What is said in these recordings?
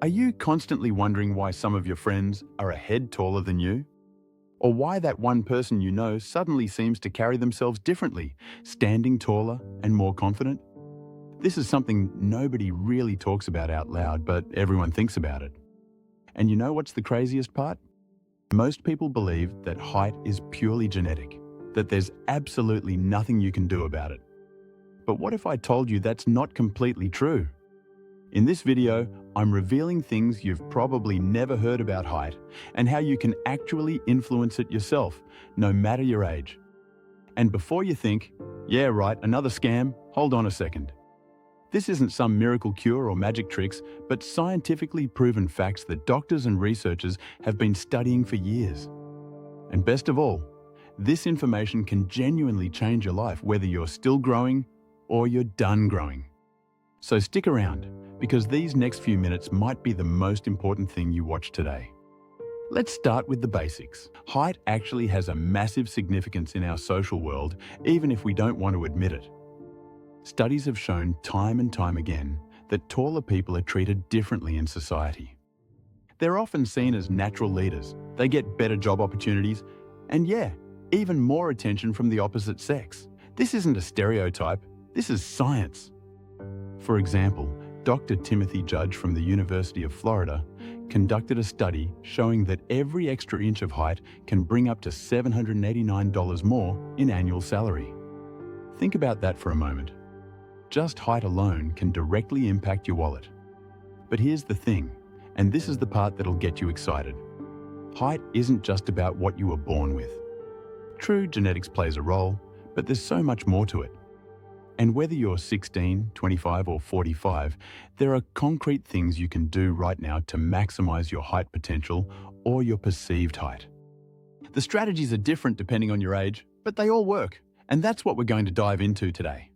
Are you constantly wondering why some of your friends are a head taller than you? Or why that one person you know suddenly seems to carry themselves differently, standing taller and more confident? This is something nobody really talks about out loud, but everyone thinks about it. And you know what's the craziest part? Most people believe that height is purely genetic, that there's absolutely nothing you can do about it. But what if I told you that's not completely true? In this video, I'm revealing things you've probably never heard about height and how you can actually influence it yourself, no matter your age. And before you think, yeah, right, another scam, hold on a second. This isn't some miracle cure or magic tricks, but scientifically proven facts that doctors and researchers have been studying for years. And best of all, this information can genuinely change your life, whether you're still growing or you're done growing. So stick around, because these next few minutes might be the most important thing you watch today. Let's start with the basics. Height actually has a massive significance in our social world, even if we don't want to admit it. Studies have shown time and time again that taller people are treated differently in society. They're often seen as natural leaders, they get better job opportunities, and yeah, even more attention from the opposite sex. This isn't a stereotype, this is science. For example, Dr. Timothy Judge from the University of Florida conducted a study showing that every extra inch of height can bring up to $789 more in annual salary. Think about that for a moment. Just height alone can directly impact your wallet. But here's the thing, and this is the part that'll get you excited. Height isn't just about what you were born with. True, genetics plays a role, but there's so much more to it. And whether you're 16, 25, or 45, there are concrete things you can do right now to maximize your height potential or your perceived height. The strategies are different depending on your age, but they all work, and that's what we're going to dive into today.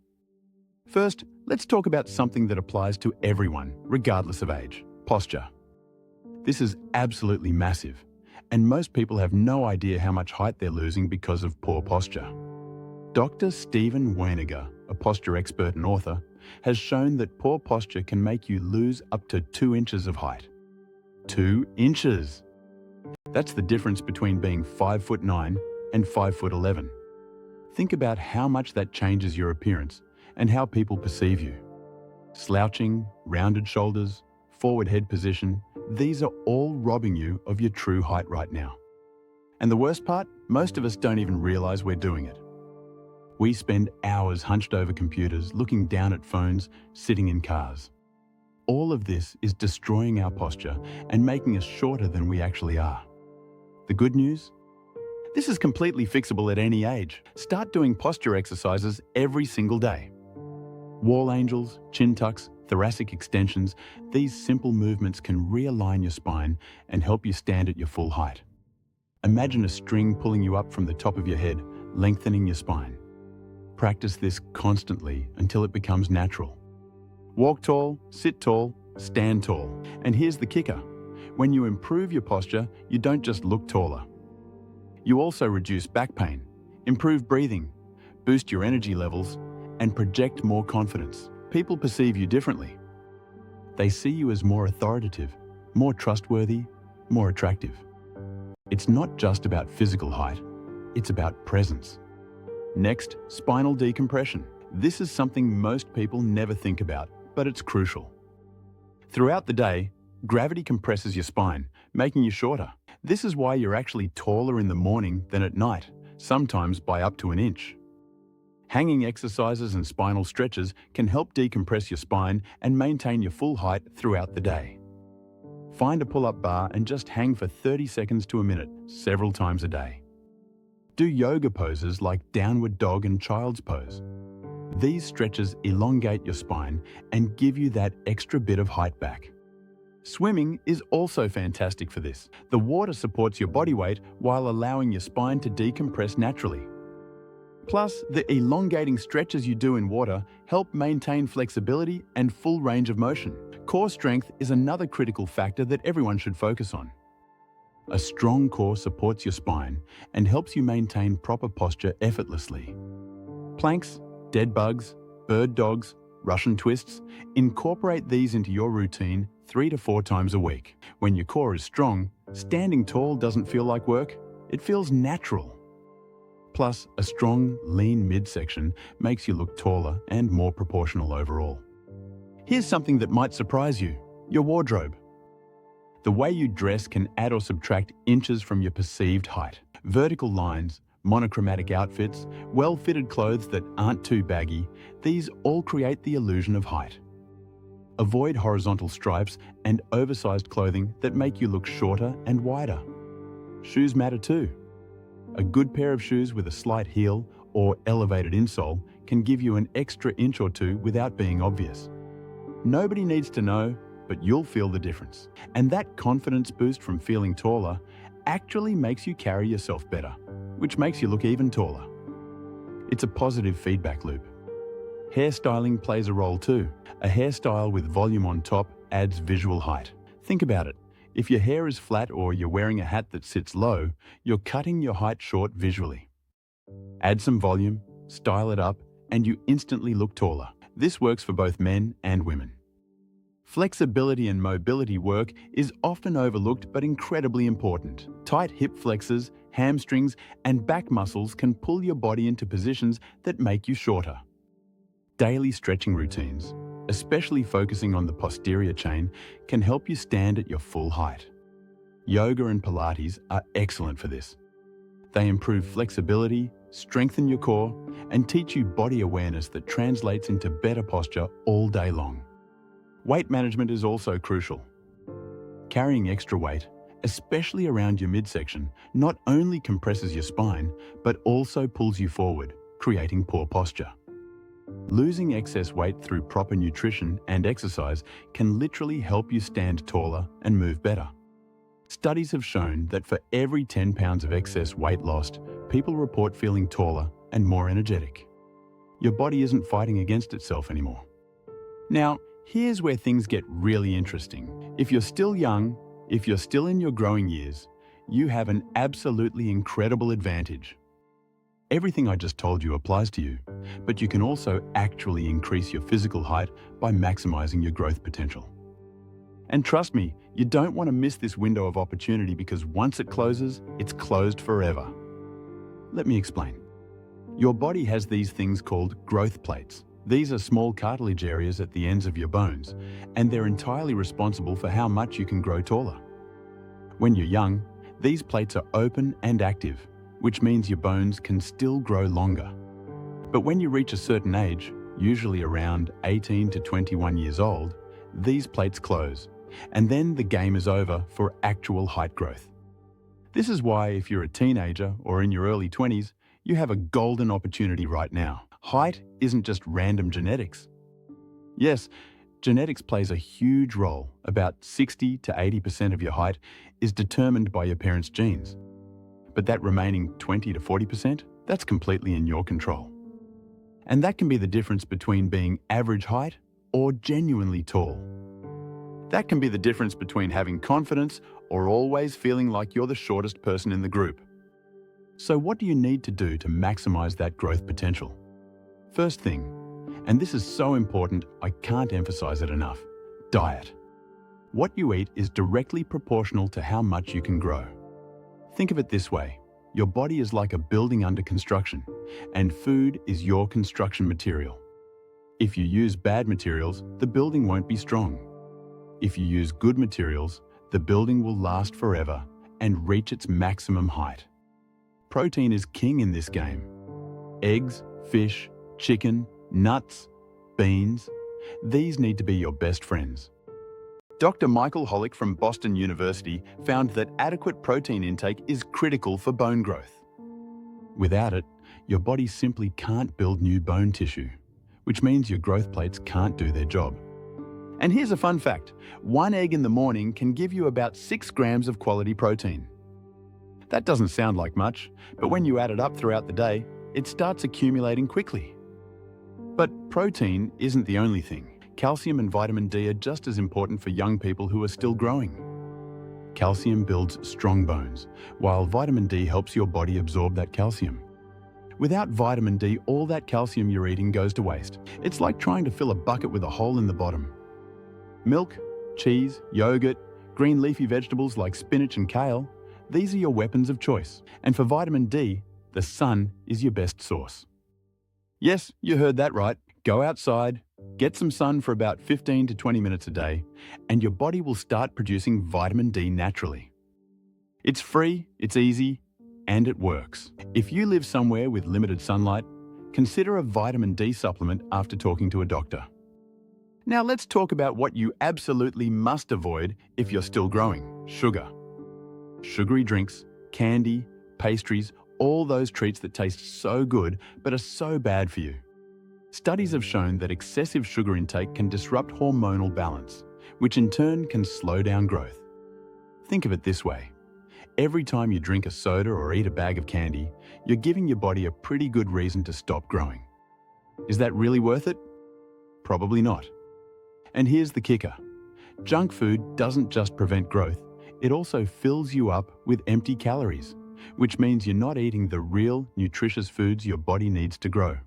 First, let's talk about something that applies to everyone, regardless of age: posture. This is absolutely massive, and most people have no idea how much height they're losing because of poor posture. Dr. Stephen Weiniger, a posture expert and author, has shown that poor posture can make you lose up to 2 inches of height. 2 inches! That's the difference between being 5'9" and 5'11". Think about how much that changes your appearance and how people perceive you. Slouching, rounded shoulders, forward head position, these are all robbing you of your true height right now. And the worst part, most of us don't even realize we're doing it. We spend hours hunched over computers, looking down at phones, sitting in cars. All of this is destroying our posture and making us shorter than we actually are. The good news? This is completely fixable at any age. Start doing posture exercises every single day. Wall angels, chin tucks, thoracic extensions, these simple movements can realign your spine and help you stand at your full height. Imagine a string pulling you up from the top of your head, lengthening your spine. Practice this constantly until it becomes natural. Walk tall, sit tall, stand tall. And here's the kicker. When you improve your posture, you don't just look taller. You also reduce back pain, improve breathing, boost your energy levels, and project more confidence. People perceive you differently. They see you as more authoritative, more trustworthy, more attractive. It's not just about physical height, it's about presence. Next, spinal decompression. This is something most people never think about, but it's crucial. Throughout the day, gravity compresses your spine, making you shorter. This is why you're actually taller in the morning than at night, sometimes by up to 1 inch. Hanging exercises and spinal stretches can help decompress your spine and maintain your full height throughout the day. Find a pull-up bar and just hang for 30 seconds to a minute, several times a day. Do yoga poses like downward dog and child's pose. These stretches elongate your spine and give you that extra bit of height back. Swimming is also fantastic for this. The water supports your body weight while allowing your spine to decompress naturally. Plus, the elongating stretches you do in water help maintain flexibility and full range of motion. Core strength is another critical factor that everyone should focus on. A strong core supports your spine and helps you maintain proper posture effortlessly. Planks, dead bugs, bird dogs, Russian twists, incorporate these into your routine 3 to 4 times a week. When your core is strong, standing tall doesn't feel like work, it feels natural. Plus, a strong, lean midsection makes you look taller and more proportional overall. Here's something that might surprise you: your wardrobe. The way you dress can add or subtract inches from your perceived height. Vertical lines, monochromatic outfits, well-fitted clothes that aren't too baggy, these all create the illusion of height. Avoid horizontal stripes and oversized clothing that make you look shorter and wider. Shoes matter too. A good pair of shoes with a slight heel or elevated insole can give you an extra inch or two without being obvious. Nobody needs to know, but you'll feel the difference. And that confidence boost from feeling taller actually makes you carry yourself better, which makes you look even taller. It's a positive feedback loop. Hairstyling plays a role too. A hairstyle with volume on top adds visual height. Think about it. If your hair is flat or you're wearing a hat that sits low, you're cutting your height short visually. Add some volume, style it up, and you instantly look taller. This works for both men and women. Flexibility and mobility work is often overlooked but incredibly important. Tight hip flexors, hamstrings, and back muscles can pull your body into positions that make you shorter. Daily stretching routines, especially focusing on the posterior chain, can help you stand at your full height. Yoga and Pilates are excellent for this. They improve flexibility, strengthen your core, and teach you body awareness that translates into better posture all day long. Weight management is also crucial. Carrying extra weight, especially around your midsection, not only compresses your spine, but also pulls you forward, creating poor posture. Losing excess weight through proper nutrition and exercise can literally help you stand taller and move better. Studies have shown that for every 10 pounds of excess weight lost, people report feeling taller and more energetic. Your body isn't fighting against itself anymore. Now, here's where things get really interesting. If you're still young, if you're still in your growing years, you have an absolutely incredible advantage. Everything I just told you applies to you, but you can also actually increase your physical height by maximizing your growth potential. And trust me, you don't want to miss this window of opportunity because once it closes, it's closed forever. Let me explain. Your body has these things called growth plates. These are small cartilage areas at the ends of your bones, and they're entirely responsible for how much you can grow taller. When you're young, these plates are open and active, which means your bones can still grow longer. But when you reach a certain age, usually around 18 to 21 years old, these plates close, and then the game is over for actual height growth. This is why if you're a teenager or in your early 20s, you have a golden opportunity right now. Height isn't just random genetics. Yes, genetics plays a huge role. About 60 to 80% of your height is determined by your parents' genes. But that remaining 20 to 40%, that's completely in your control. And that can be the difference between being average height or genuinely tall. That can be the difference between having confidence or always feeling like you're the shortest person in the group. So what do you need to do to maximize that growth potential? First thing, and this is so important, I can't emphasize it enough, diet. What you eat is directly proportional to how much you can grow. Think of it this way. Your body is like a building under construction, and food is your construction material. If you use bad materials, the building won't be strong. If you use good materials, the building will last forever and reach its maximum height. Protein is king in this game. Eggs, fish, chicken, nuts, beans, these need to be your best friends. Dr. Michael Holick from Boston University found that adequate protein intake is critical for bone growth. Without it, your body simply can't build new bone tissue, which means your growth plates can't do their job. And here's a fun fact. 1 egg in the morning can give you about 6 grams of quality protein. That doesn't sound like much, but when you add it up throughout the day, it starts accumulating quickly. But protein isn't the only thing. Calcium and vitamin D are just as important for young people who are still growing. Calcium builds strong bones, while vitamin D helps your body absorb that calcium. Without vitamin D, all that calcium you're eating goes to waste. It's like trying to fill a bucket with a hole in the bottom. Milk, cheese, yogurt, green leafy vegetables like spinach and kale, these are your weapons of choice. And for vitamin D, the sun is your best source. Yes, you heard that right. Go outside, get some sun for about 15 to 20 minutes a day, and your body will start producing vitamin D naturally. It's free, it's easy, and it works. If you live somewhere with limited sunlight, consider a vitamin D supplement after talking to a doctor. Now let's talk about what you absolutely must avoid if you're still growing: sugar. Sugary drinks, candy, pastries, all those treats that taste so good but are so bad for you. Studies have shown that excessive sugar intake can disrupt hormonal balance, which in turn can slow down growth. Think of it this way. Every time you drink a soda or eat a bag of candy, you're giving your body a pretty good reason to stop growing. Is that really worth it? Probably not. And here's the kicker. Junk food doesn't just prevent growth, it also fills you up with empty calories, which means you're not eating the real, nutritious foods your body needs to grow.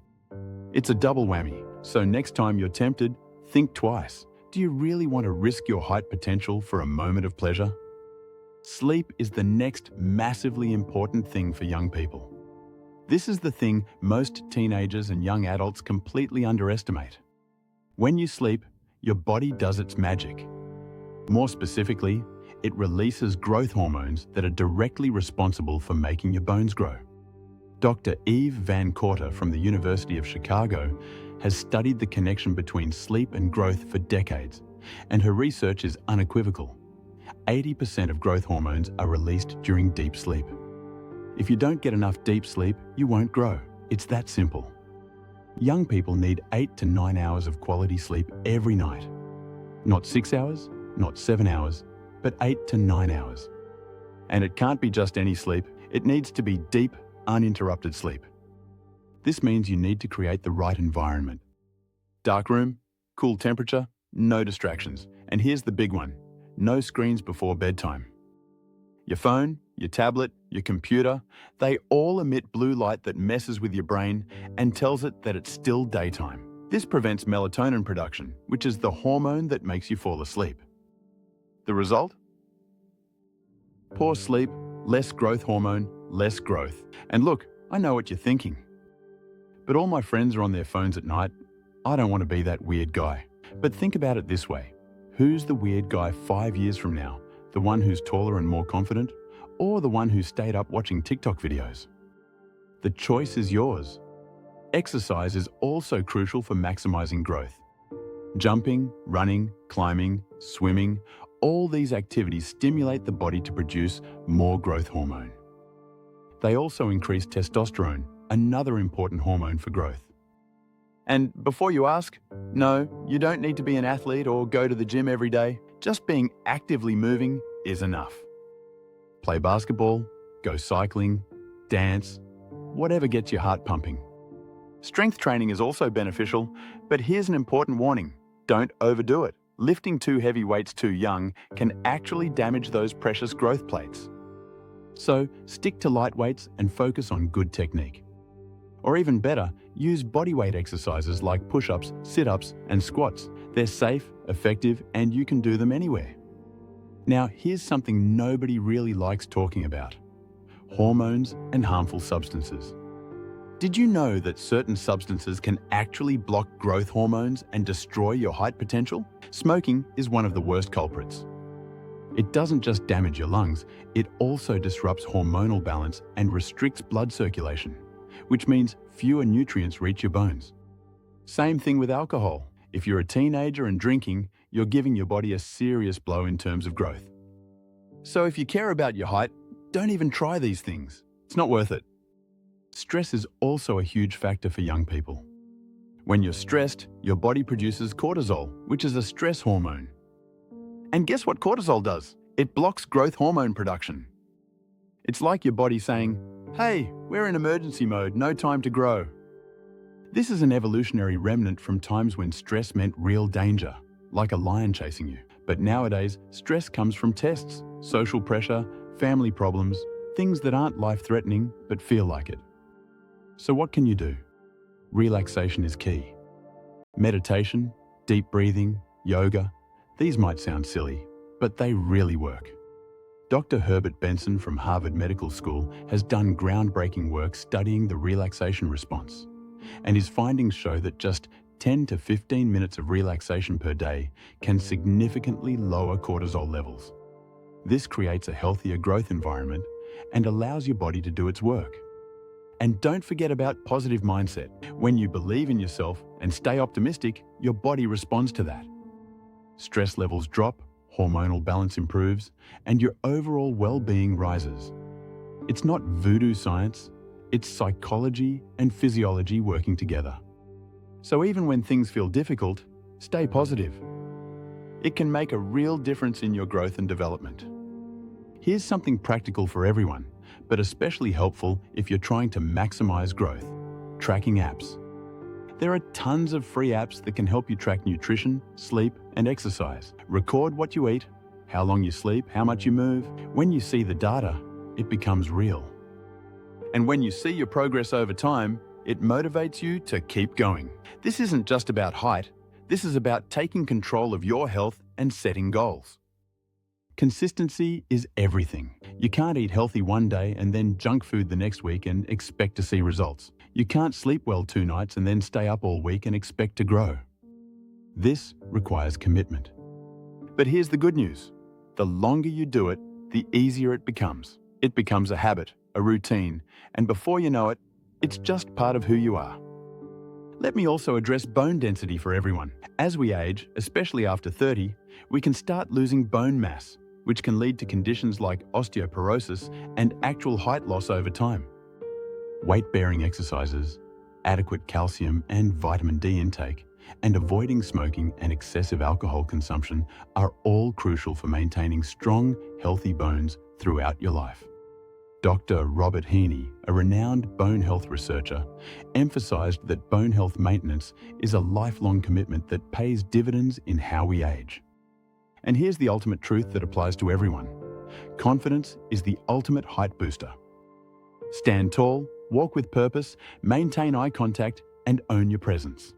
It's a double whammy, so next time you're tempted, think twice. Do you really want to risk your height potential for a moment of pleasure? Sleep is the next massively important thing for young people. This is the thing most teenagers and young adults completely underestimate. When you sleep, your body does its magic. More specifically, it releases growth hormones that are directly responsible for making your bones grow. Dr. Eve Van Korter from the University of Chicago has studied the connection between sleep and growth for decades, and her research is unequivocal. 80% of growth hormones are released during deep sleep. If you don't get enough deep sleep, you won't grow. It's that simple. Young people need 8 to 9 hours of quality sleep every night. Not 6 hours, not 7 hours, but 8 to 9 hours. And it can't be just any sleep. It needs to be deep, uninterrupted sleep. This means you need to create the right environment. Dark room, cool temperature, no distractions. And here's the big one. No screens before bedtime. Your phone, your tablet, your computer, they all emit blue light that messes with your brain and tells it that it's still daytime. This prevents melatonin production, which is the hormone that makes you fall asleep. The result? Poor sleep, less growth hormone, less growth. And look, I know what you're thinking. But all my friends are on their phones at night. I don't want to be that weird guy. But think about it this way. Who's the weird guy 5 years from now? The one who's taller and more confident? Or the one who stayed up watching TikTok videos? The choice is yours. Exercise is also crucial for maximizing growth. Jumping, running, climbing, swimming, all these activities stimulate the body to produce more growth hormone. They also increase testosterone, another important hormone for growth. And before you ask, no, you don't need to be an athlete or go to the gym every day. Just being actively moving is enough. Play basketball, go cycling, dance, whatever gets your heart pumping. Strength training is also beneficial, but here's an important warning. Don't overdo it. Lifting too heavy weights too young can actually damage those precious growth plates. So stick to light weights and focus on good technique. Or even better, use bodyweight exercises like push-ups, sit-ups, and squats. They're safe, effective, and you can do them anywhere. Now, here's something nobody really likes talking about: hormones and harmful substances. Did you know that certain substances can actually block growth hormones and destroy your height potential? Smoking is one of the worst culprits. It doesn't just damage your lungs, it also disrupts hormonal balance and restricts blood circulation, which means fewer nutrients reach your bones. Same thing with alcohol. If you're a teenager and drinking, you're giving your body a serious blow in terms of growth. So if you care about your height, don't even try these things. It's not worth it. Stress is also a huge factor for young people. When you're stressed, your body produces cortisol, which is a stress hormone. And guess what cortisol does? It blocks growth hormone production. It's like your body saying, "Hey, we're in emergency mode, no time to grow." This is an evolutionary remnant from times when stress meant real danger, like a lion chasing you. But nowadays, stress comes from tests, social pressure, family problems, things that aren't life-threatening but feel like it. So what can you do? Relaxation is key. Meditation, deep breathing, yoga, these might sound silly, but they really work. Dr. Herbert Benson from Harvard Medical School has done groundbreaking work studying the relaxation response, and his findings show that just 10 to 15 minutes of relaxation per day can significantly lower cortisol levels. This creates a healthier growth environment and allows your body to do its work. And don't forget about positive mindset. When you believe in yourself and stay optimistic, your body responds to that. Stress levels drop, hormonal balance improves, and your overall well-being rises. It's not voodoo science, it's psychology and physiology working together. So even when things feel difficult, stay positive. It can make a real difference in your growth and development. Here's something practical for everyone, but especially helpful if you're trying to maximize growth: tracking apps. There are tons of free apps that can help you track nutrition, sleep, and exercise. Record what you eat, how long you sleep, how much you move. When you see the data, it becomes real. And when you see your progress over time, it motivates you to keep going. This isn't just about height. This is about taking control of your health and setting goals. Consistency is everything. You can't eat healthy one day and then junk food the next week and expect to see results. You can't sleep well 2 nights and then stay up all week and expect to grow. This requires commitment. But here's the good news. The longer you do it, the easier it becomes. It becomes a habit, a routine, and before you know it, it's just part of who you are. Let me also address bone density for everyone. As we age, especially after 30, we can start losing bone mass, which can lead to conditions like osteoporosis and actual height loss over time. Weight-bearing exercises, adequate calcium and vitamin D intake, and avoiding smoking and excessive alcohol consumption are all crucial for maintaining strong, healthy bones throughout your life. Dr. Robert Heaney, a renowned bone health researcher, emphasized that bone health maintenance is a lifelong commitment that pays dividends in how we age. And here's the ultimate truth that applies to everyone. Confidence is the ultimate height booster. Stand tall, walk with purpose, maintain eye contact, and own your presence.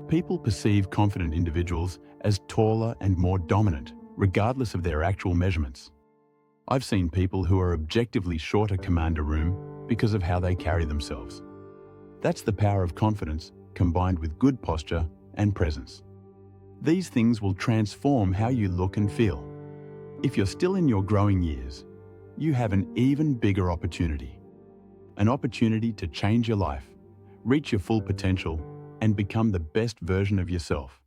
People perceive confident individuals as taller and more dominant, regardless of their actual measurements. I've seen people who are objectively shorter command a room because of how they carry themselves. That's the power of confidence combined with good posture and presence. These things will transform how you look and feel. If you're still in your growing years, you have an even bigger opportunity. An opportunity to change your life, reach your full potential, and become the best version of yourself.